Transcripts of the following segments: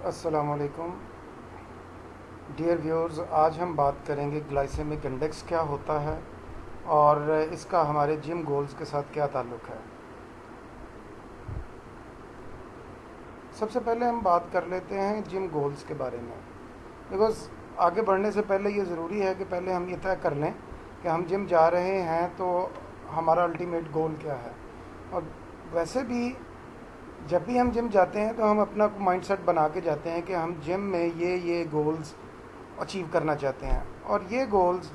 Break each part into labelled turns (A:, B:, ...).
A: अस्सलामुअलैकुम dear viewers. आज हम बात करेंगे ग्लाइसेमिक इंडेक्स क्या होता है और इसका हमारे जिम गोल्स के साथ क्या ताल्लुक़ है। सबसे पहले हम बात कर लेते हैं जिम गोल्स के बारे में, बिकॉज़ आगे बढ़ने से पहले ये ज़रूरी है कि पहले हम ये तय कर लें कि हम जिम जा रहे हैं तो हमारा अल्टीमेट गोल क्या है। और वैसे भी जब भी हम जिम जाते हैं तो हम अपना माइंडसेट बना के जाते हैं कि हम जिम में ये गोल्स अचीव करना चाहते हैं। और ये गोल्स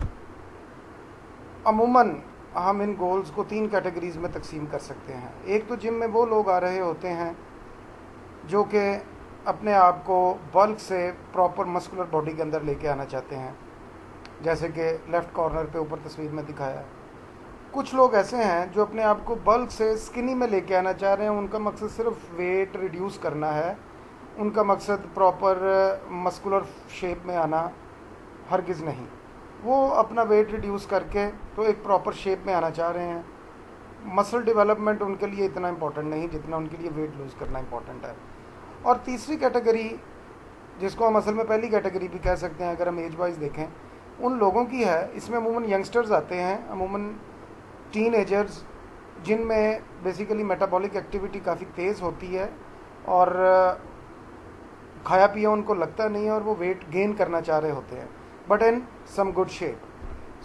A: अमूमन हम इन गोल्स को 3 कैटेगरीज में तकसीम कर सकते हैं। एक तो जिम में वो लोग आ रहे होते हैं जो कि अपने आप को बल्क से प्रॉपर मस्कुलर बॉडी के अंदर लेके आना चाहते हैं, जैसे कि लेफ़्ट कॉर्नर पे ऊपर तस्वीर में दिखाया है। कुछ लोग ऐसे हैं जो अपने आप को बल्क से स्किनी में लेके आना चाह रहे हैं। उनका मकसद सिर्फ वेट रिड्यूस करना है, उनका मकसद प्रॉपर मस्कुलर शेप में आना हरगिज़ नहीं। वो अपना वेट रिड्यूस करके तो एक प्रॉपर शेप में आना चाह रहे हैं। मसल डेवलपमेंट उनके लिए इतना इम्पोर्टेंट नहीं जितना उनके लिए वेट लूज़ करना इम्पोर्टेंट है। और तीसरी कैटेगरी, जिसको हम असल में पहली कैटेगरी भी कह सकते हैं अगर हम एज वाइज देखें, उन लोगों की है। इसमें अमूमन यंगस्टर्स आते हैं, अमूमन टीन एजर्स, जिनमें बेसिकली मेटाबॉलिक एक्टिविटी काफ़ी तेज़ होती है और खाया पिया उनको लगता नहीं है और वो वेट गेन करना चाह रहे होते हैं, but in some good shape.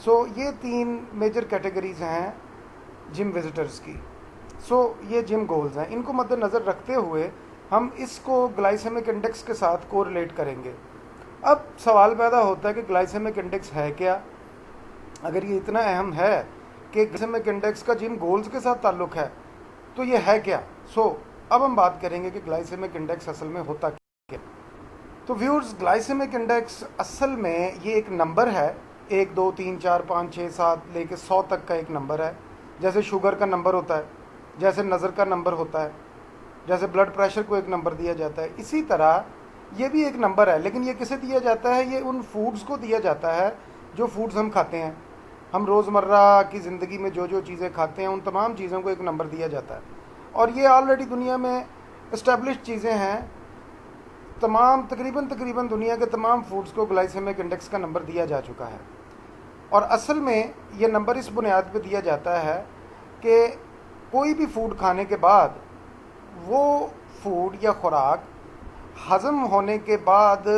A: So ये 3 मेजर कैटेगरीज हैं जिम विजिटर्स की। सो ये जिम गोल्स हैं। इनको मद्देनज़र रखते हुए हम इसको ग्लाइसेमिक इंडेक्स के साथ कोरिलेट करेंगे। अब सवाल पैदा होता है कि ग्लाइसेमिक इंडेक्स है क्या। अगर ये इतना अहम है कि ग्लाइसेमिक इंडेक्स का जिम गोल्स के साथ ताल्लुक़ है तो ये है क्या। अब हम बात करेंगे कि ग्लाइसेमिक इंडेक्स असल में होता क्या। तो व्यूअर्स, ग्लाइसेमिक इंडेक्स असल में ये एक नंबर है। 1 2 3 4 5 6 7 लेके 100 तक का एक नंबर है। जैसे शुगर का नंबर होता है, जैसे नज़र का नंबर होता है, जैसे ब्लड प्रेशर को एक नंबर दिया जाता है, इसी तरह ये भी एक नंबर है। लेकिन ये किसे दिया जाता है? ये उन फूड्स को दिया जाता है जो फूड्स हम खाते हैं। हम रोज़मर्रा की ज़िंदगी में जो जो चीज़ें खाते हैं उन तमाम चीज़ों को एक नंबर दिया जाता है। और ये ऑलरेडी दुनिया में इस्टेब्लिश चीज़ें हैं। तकरीबन दुनिया के तमाम फूड्स को ग्लाइसेमिक इंडेक्स का नंबर दिया जा चुका है। और असल में ये नंबर इस बुनियाद पे दिया जाता है कि कोई भी फूड खाने के बाद वो फूड या खुराक हज़म होने के बाद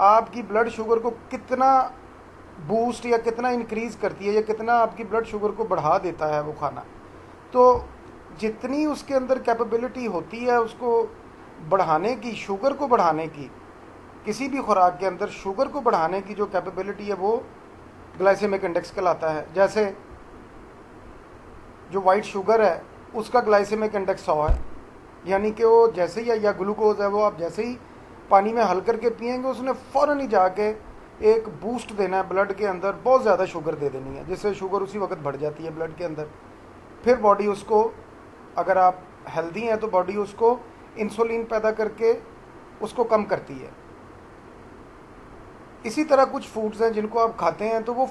A: आपकी ब्लड शुगर को कितना बूस्ट या कितना इंक्रीज़ करती है या कितना आपकी ब्लड शुगर को बढ़ा देता है वो खाना। तो जितनी उसके अंदर कैपेबिलिटी होती है उसको बढ़ाने की, शुगर को बढ़ाने की, किसी भी खुराक के अंदर शुगर को बढ़ाने की जो कैपेबिलिटी है वो ग्लाइसेमिक इंडेक्स कहलाता है। जैसे जो वाइट शुगर है उसका ग्लाइसेमिक इंडेक्स 100 है, यानी कि वो जैसे ही, या ग्लूकोज है, वो आप जैसे ही पानी में हल करके पिएंगे उसने फ़ौरन ही जाके एक बूस्ट देना है ब्लड के अंदर, बहुत ज़्यादा शुगर दे देनी है, जिससे शुगर उसी वक्त बढ़ जाती है ब्लड के अंदर। फिर बॉडी उसको, अगर आप हेल्दी हैं तो बॉडी उसको इंसुलिन पैदा करके उसको कम करती है। इसी तरह कुछ फूड्स हैं जिनको आप खाते हैं तो वो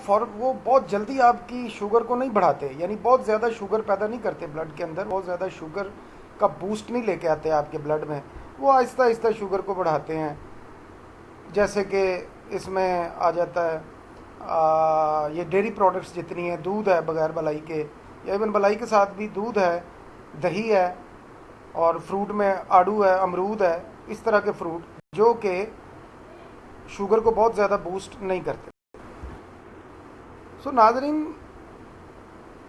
A: बहुत जल्दी आपकी शुगर को नहीं बढ़ाते, यानी बहुत ज़्यादा शुगर पैदा नहीं करते ब्लड के अंदर, बहुत ज़्यादा शुगर का बूस्ट नहीं लेके आते आपके ब्लड में। वो आहिस्ता आहिस्ता शुगर को बढ़ाते हैं। जैसे कि इसमें आ जाता है ये डेयरी प्रोडक्ट्स जितनी है, दूध है बगैर मलाई के, या इवन मलाई के साथ भी दूध है, दही है, और फ्रूट में आड़ू है, अमरूद है, इस तरह के फ्रूट जो कि शुगर को बहुत ज़्यादा बूस्ट नहीं करते। नाज़रीन,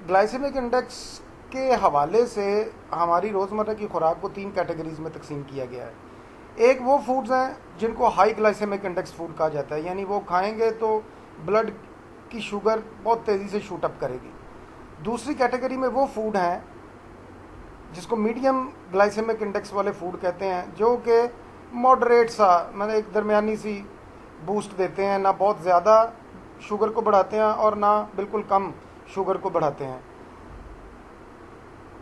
A: ग्लाइसेमिक इंडेक्स के हवाले से हमारी रोज़मर्रा की खुराक को 3 कैटेगरीज में तकसीम किया गया है। एक वो फूड्स हैं जिनको हाई ग्लाइसेमिक इंडेक्स फूड कहा जाता है, यानी वो खाएंगे तो ब्लड की शुगर बहुत तेज़ी से शूट अप करेगी। दूसरी कैटेगरी में वो फूड हैं जिसको मीडियम ग्लाइसेमिक इंडेक्स वाले फूड कहते हैं, जो कि मॉडरेट सा, मतलब एक दरमियानी सी बूस्ट देते हैं, ना बहुत ज़्यादा शुगर को बढ़ाते हैं और ना बिल्कुल कम शुगर को बढ़ाते हैं।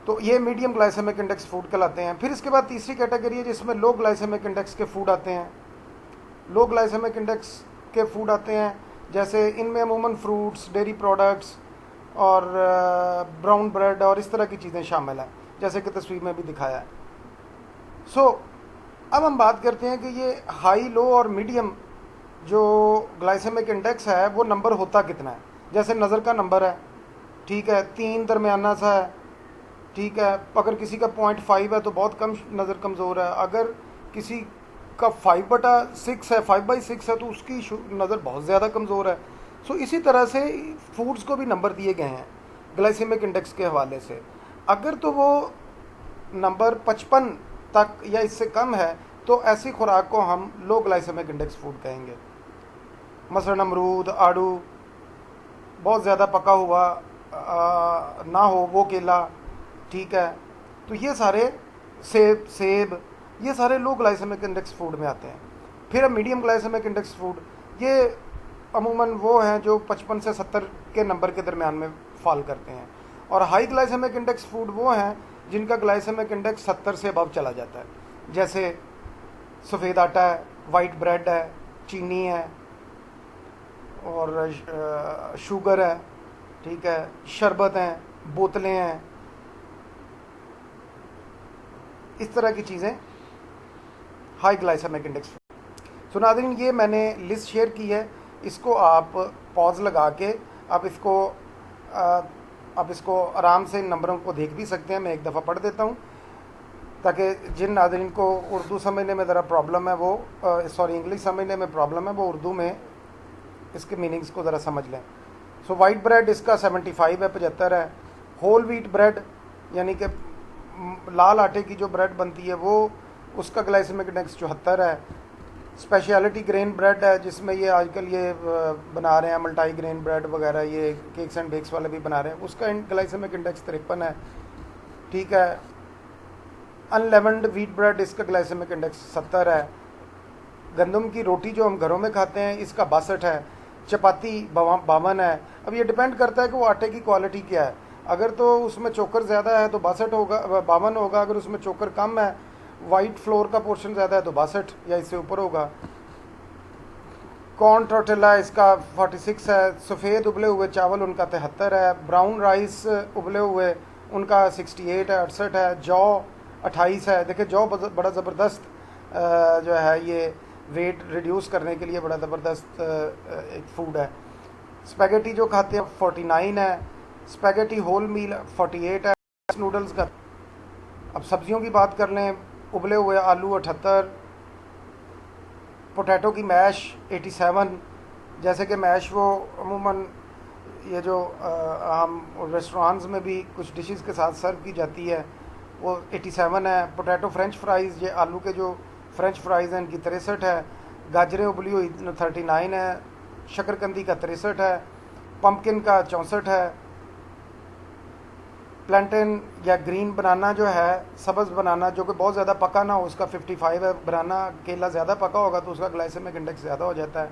A: तो ये मीडियम ग्लाइसेमिक इंडेक्स फूड कहलाते हैं। फिर इसके बाद तीसरी कैटेगरी है जिसमें लो ग्लाइसेमिक इंडेक्स के फूड आते हैं। लो ग्लाइसेमिक इंडेक्स के फूड आते हैं जैसे इनमें अमूमन फ्रूट्स, डेयरी प्रोडक्ट्स और ब्राउन ब्रेड और इस तरह की चीज़ें शामिल हैं, जैसे कि तस्वीर में भी दिखाया है। अब हम बात करते हैं कि ये हाई, लो और मीडियम जो ग्लाइसेमिक इंडेक्स है वो नंबर होता कितना है। जैसे नज़र का नंबर है, ठीक है, 3 दरमियाना सा है, ठीक है। अगर किसी का 0.5 है तो बहुत कम नज़र कमज़ोर है। अगर किसी का 5/6 है, 5/6 है, तो उसकी नज़र बहुत ज़्यादा कमज़ोर है। सो इसी तरह से फूड्स को भी नंबर दिए गए हैं ग्लाइसेमिक इंडेक्स के हवाले से। अगर तो वो नंबर 55 तक या इससे कम है तो ऐसी खुराक को हम लो ग्लाइसेमिक इंडेक्स फूड कहेंगे। मसलन अमरूद, आड़ू, बहुत ज़्यादा पका हुआ ना हो वो केला, ठीक है। तो ये सारे सेब ये सारे लो ग्लाइसेमिक इंडेक्स फूड में आते हैं। फिर अब मीडियम ग्लाइसेमिक इंडेक्स फूड, ये अमूमन वो हैं जो 55 से 70 के नंबर के दरमियान में फॉल करते हैं। और हाई ग्लाइसेमिक इंडेक्स फूड वो हैं जिनका ग्लाइसेमिक इंडेक्स 70 से अबव चला जाता है। जैसे सफ़ेद आटा है, वाइट ब्रेड है, चीनी है और शुगर है, ठीक है, शरबत हैं, बोतलें हैं, इस तरह की चीज़ें हाई ग्लाइसेमिक इंडेक्स। सो नाज़रीन, ये मैंने लिस्ट शेयर की है, इसको आप पॉज लगा के आप इसको आराम से इन नंबरों को देख भी सकते हैं। मैं एक दफ़ा पढ़ देता हूँ ताकि जिन नाज़रीन को उर्दू समझने में ज़रा प्रॉब्लम है वो इंग्लिश समझने में प्रॉब्लम है वो उर्दू में इसके मीनिंग्स को ज़रा समझ लें। सो वाइट ब्रेड इसका 75 है, 75 है। होल व्हीट ब्रेड यानी कि लाल आटे की जो ब्रेड बनती है वो, उसका ग्लाइसेमिक इंडेक्स 74 है। स्पेशलिटी ग्रेन ब्रेड है जिसमें ये आजकल ये बना रहे हैं मल्टी ग्रेन ब्रेड वगैरह, ये केक्स एंड बेक्स वाले भी बना रहे हैं, उसका ग्लाइसेमिक इंडेक्स 53 है, ठीक है। अनलेवन्ड व्हीट ब्रेड, इसका ग्लाइसेमिक इंडेक्स 70 है। गंदम की रोटी जो हम घरों में खाते हैं इसका 62 है। चपाती 52 है। अब ये डिपेंड करता है कि वो आटे की क्वालिटी क्या है। अगर तो उसमें चोकर ज़्यादा है तो 62 होगा, 52 होगा। अगर उसमें चोकर कम है, वाइट फ्लोर का पोर्शन ज़्यादा है तो 62 या इससे ऊपर होगा। कॉर्न टोर्टिला इसका 46 है। सफ़ेद उबले हुए चावल उनका 73 है। ब्राउन राइस उबले हुए उनका 68 है, 68 है। जौ 28 है। देखिए जौ बड़ा ज़बरदस्त जो है ये वेट रिड्यूस करने के लिए बड़ा ज़बरदस्त एक फूड है। स्पैगेटी जो खाते हैं 49 है। स्पैगेटी होल मील 48 है। नूडल्स का। अब सब्जियों की बात कर लें, उबले हुए आलू 78, पोटैटो की मैश 87। जैसे कि मैश वो अमूमन ये जो हम रेस्टोरेंट्स में भी कुछ डिशेस के साथ सर्व की जाती है वो 87 है। पोटैटो फ्रेंच फ्राइज़, ये आलू के जो फ्रेंच फ्राइज़ हैं इनकी 63 है। गाजरें उबली हुई 39 है। शकरकंदी का 63 है। पम्पकिन का 64 है। प्लांटेन या ग्रीन बनाना जो है, सब्ज़ बनाना जो कि बहुत ज़्यादा पका ना हो, उसका 55 है। बनाना केला ज़्यादा पका होगा तो उसका ग्लाइसेमिक इंडेक्स ज़्यादा हो जाता है।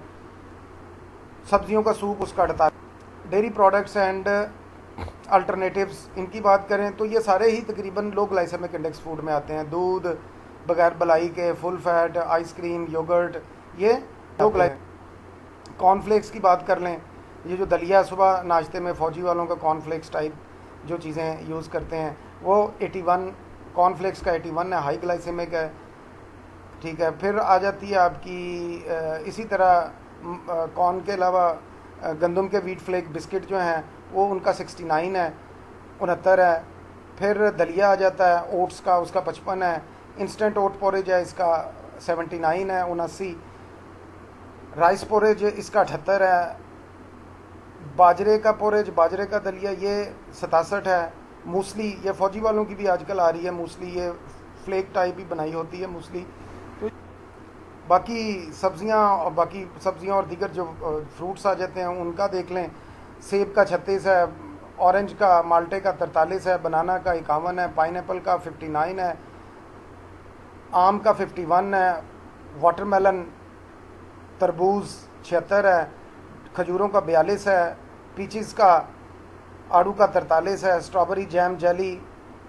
A: सब्जियों का सूप उसका 48। डेयरी प्रोडक्ट्स एंड अल्टरनेटिव्स, इनकी बात करें तो ये सारे ही तकरीबन लो ग्लाइसेमिक इंडेक्स फूड में आते हैं। दूध बगैर बलाई के, फुल फैट, आइसक्रीम, योगर्ट, ये लो ग्लाइसेमिक। कॉर्नफ्लेक्स की बात कर लें, ये जो दलिया सुबह नाश्ते में फ़ौजी वालों का कॉर्नफ्लेक्स टाइप जो चीज़ें यूज़ करते हैं वो 81, कॉर्नफ्लेक्स का 81 है, हाई ग्लाइसेमिक है, ठीक है। फिर आ जाती है आपकी इसी तरह कॉर्न के अलावा गंदम के व्हीट फ्लेक बिस्किट जो हैं वो उनका 69 है, 69 है। फिर दलिया आ जाता है ओट्स का, उसका 55 है। इंस्टेंट ओट पोरेज है, इसका 79 है, 79। राइस पोरेज इसका 78 है। बाजरे का पोरेज, बाजरे का दलिया, ये 67 है। मूसली, ये फ़ौजी वालों की भी आजकल आ रही है मूसली, ये फ्लेक टाइप ही बनाई होती है मूसली। तो बाकी सब्जियां और दीगर जो फ्रूट्स आ जाते हैं उनका देख लें। सेब का 36 है। ऑरेंज का, माल्टे का 43 है। बनाना का 51 है। पाइनएप्पल का 59 है। आम का 51 है। वाटरमेलन, तरबूज 76 है। खजूरों का 42 है। पीचीज़ का, आड़ू का 43 है। स्ट्रॉबेरी जैम जेली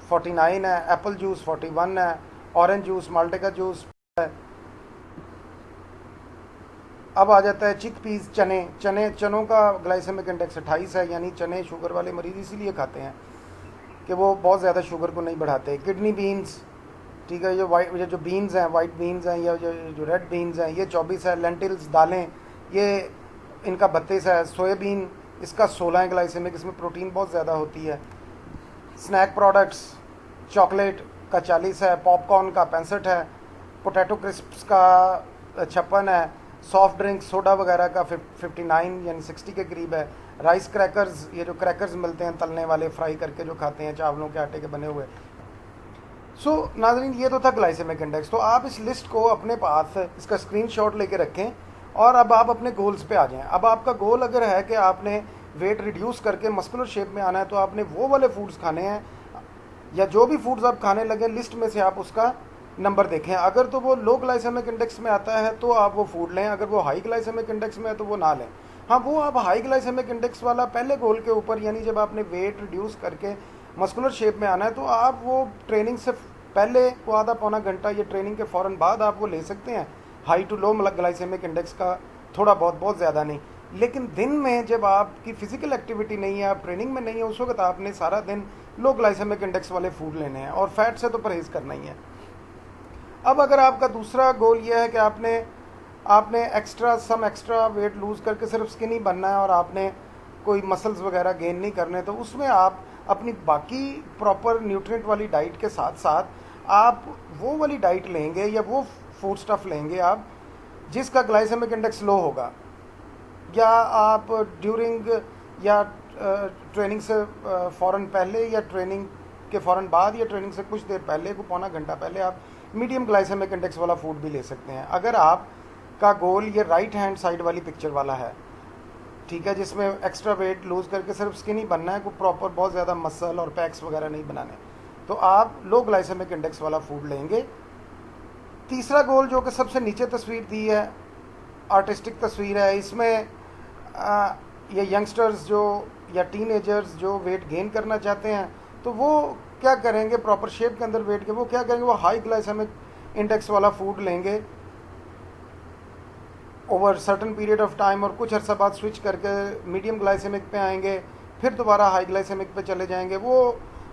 A: 49 है। एप्पल जूस 41 है। ऑरेंज जूस, माल्टे का जूस है। अब आ जाता है चिक पीस, चनों का ग्लाइसेमिक इंडेक्स 28 है। यानी चने शुगर वाले मरीज़ इसीलिए खाते हैं कि वो बहुत ज़्यादा शुगर को नहीं बढ़ाते। किडनी बीन्स ठीक है। ये जो बीन्स हैं, वाइट बीन्स हैं, या जो रेड बीन्स हैं, ये 24 है। लेंटिल्स, दालें, ये इनका 32 है। सोयाबीन, इसका 16 है ग्लाइसेमिक, इसमें प्रोटीन बहुत ज़्यादा होती है। स्नैक प्रोडक्ट्स, चॉकलेट का 40 है, पॉपकॉर्न का 65 है, पोटैटो क्रिस्प्स का 56 है, सॉफ्ट ड्रिंक, सोडा वगैरह का 59 यानी 60 के करीब है। राइस क्रैकर्स, ये जो क्रैकर्स मिलते हैं तलने वाले, फ्राई करके जो खाते हैं, चावलों के आटे के बने हुए। नाज़रीन, ये तो था ग्लाइसेमिक इंडेक्स। तो आप इस लिस्ट को अपने पास इसका स्क्रीनशॉट लेके रखें और अब आप अपने गोल्स पे आ जाएं। अब आपका गोल अगर है कि आपने वेट रिड्यूस करके मस्कुलर शेप में आना है, तो आपने वो वाले फूड्स खाने हैं, या जो भी फूड्स आप खाने लगे लिस्ट में से आप उसका नंबर देखें। अगर तो वो लो ग्लाइसेमिक इंडेक्स में आता है तो आप वो फूड लें, अगर वो हाई ग्लाइसेमिक इंडेक्स में है तो वो ना लें। हाँ, वो आप हाई ग्लाइसेमिक इंडेक्स वाला पहले गोल के ऊपर, यानी जब आपने वेट रिड्यूस करके मस्कुलर शेप में आना है, तो आप वो ट्रेनिंग से पहले को आधा पौना घंटा या ट्रेनिंग के फ़ौरन बाद आप वो ले सकते हैं, high to low glycemic index का, थोड़ा बहुत ज़्यादा नहीं। लेकिन दिन में जब आपकी फिजिकल एक्टिविटी नहीं है, आप ट्रेनिंग में नहीं है, उस वक्त आपने सारा दिन लो ग्लाइसेमिक इंडेक्स वाले फूड लेने हैं, और फैट से तो परहेज़ करना ही है। अब अगर आपका दूसरा गोल ये है कि आपने एक्स्ट्रा वेट लूज़ करके सिर्फ स्किनी बनना है और आपने कोई मसल्स वगैरह गेन नहीं करने, तो उसमें आप अपनी बाकी प्रॉपर न्यूट्रिएंट वाली डाइट के साथ साथ आप वो वाली डाइट लेंगे या वो फूड स्टफ लेंगे आप जिसका ग्लाइसेमिक इंडेक्स लो होगा, या आप ड्यूरिंग या ट्रेनिंग से फ़ौरन पहले, या ट्रेनिंग के फ़ौरन बाद, या ट्रेनिंग से कुछ देर पहले, को पौना घंटा पहले आप मीडियम ग्लाइसेमिक इंडेक्स वाला फूड भी ले सकते हैं। अगर आपका गोल ये राइट हैंड साइड वाली पिक्चर वाला है, ठीक है, जिसमें एक्स्ट्रा वेट लूज़ करके सिर्फ स्किनी बनना है, को प्रॉपर बहुत ज़्यादा मसल और पैक्स वगैरह नहीं बनाने, तो आप लो ग्लाइसेमिक इंडेक्स वाला फूड लेंगे। तीसरा गोल जो कि सबसे नीचे तस्वीर दी है, आर्टिस्टिक तस्वीर है, इसमें ये यंगस्टर्स जो या टीनेजर्स जो वेट गेन करना चाहते हैं, तो वो क्या करेंगे, प्रॉपर शेप के अंदर वेट के वो क्या करेंगे, वो हाई ग्लाइसेमिक इंडेक्स वाला फूड लेंगे over certain period of time, और कुछ अर्सा बाद स्विच करके मीडियम ग्लाइसेमिक पे आएंगे, फिर दोबारा हाई ग्लाइसेमिक पे चले जाएंगे। वो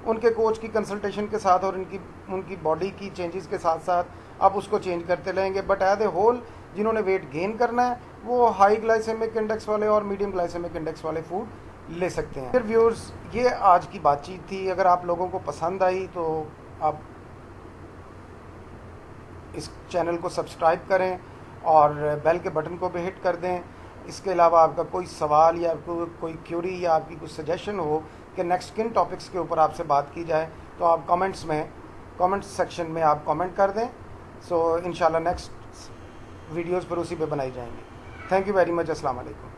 A: उनके कोच की कंसल्टेशन के साथ और उनकी बॉडी की चेंजेस के साथ साथ आप उसको चेंज करते रहेंगे। बट एज ए होल जिन्होंने वेट गेन करना है वो हाई ग्लाइसेमिक इंडेक्स वाले और मीडियम ग्लाइसेमिक इंडेक्स वाले फूड ले सकते हैं। फिर व्यूअर्स, ये आज की बातचीत थी। अगर आप लोगों को पसंद आई तो आप इस चैनल को सब्सक्राइब करें और बेल के बटन को भी हिट कर दें। इसके अलावा आपका कोई सवाल या कोई क्यूरी या आपकी कुछ सजेशन हो कि नेक्स्ट किन टॉपिक्स के ऊपर आपसे बात की जाए, तो आप कमेंट सेक्शन में आप कमेंट कर दें। सो इंशाल्लाह नेक्स्ट वीडियोज़ पर उसी पे बनाई जाएंगी। Thank you very much. अस्सलाम वालेकुम।